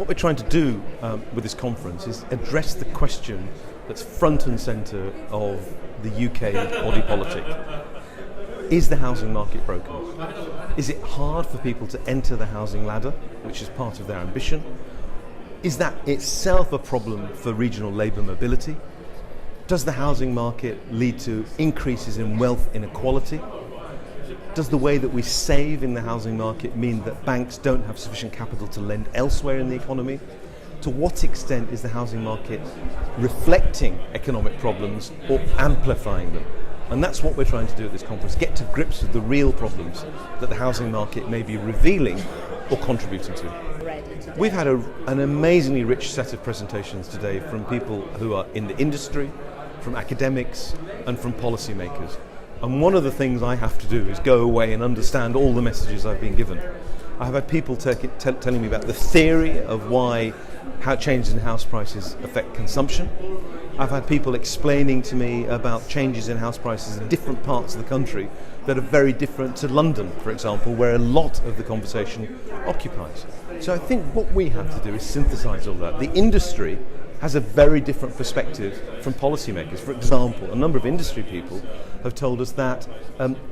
What we're trying to do with this conference is address the question that's front and centre of the UK body politic. Is the housing market broken? Is it hard for people to enter the housing ladder, which is part of their ambition? Is that itself a problem for regional labour mobility? Does the housing market lead to increases in wealth inequality? Does the way that we save in the housing market mean that banks don't have sufficient capital to lend elsewhere in the economy? To what extent is the housing market reflecting economic problems or amplifying them? And that's what we're trying to do at this conference, get to grips with the real problems that the housing market may be revealing or contributing to. We've had an amazingly rich set of presentations today from people who are in the industry, from academics and from policymakers. And one of the things I have to do is go away and understand all the messages I've been given. I have had people telling me about the theory of how changes in house prices affect consumption. I've had people explaining to me about changes in house prices in different parts of the country that are very different to London, for example, where a lot of the conversation occupies. So I think what we have to do is synthesize all that. The industry has a very different perspective from policymakers. For example, a number of industry people have told us that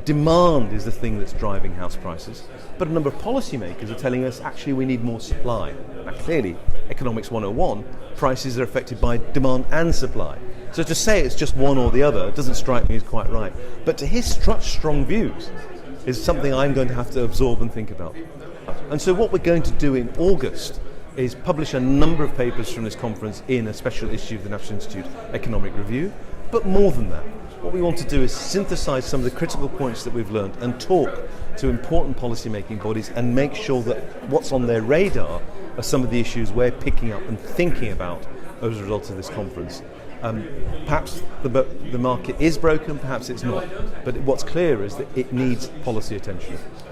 demand is the thing that's driving house prices, but a number of policymakers are telling us actually we need more supply. Now clearly, Economics 101, prices are affected by demand and supply. So to say it's just one or the other doesn't strike me as quite right. But to hear such strong views is something I'm going to have to absorb and think about. And so what we're going to do in August is publish a number of papers from this conference in a special issue of the National Institute Economic Review. But more than that, what we want to do is synthesize some of the critical points that we've learned and talk to important policy-making bodies and make sure that what's on their radar are some of the issues we're picking up and thinking about as a result of this conference. Perhaps the market is broken, perhaps it's not. But what's clear is that it needs policy attention.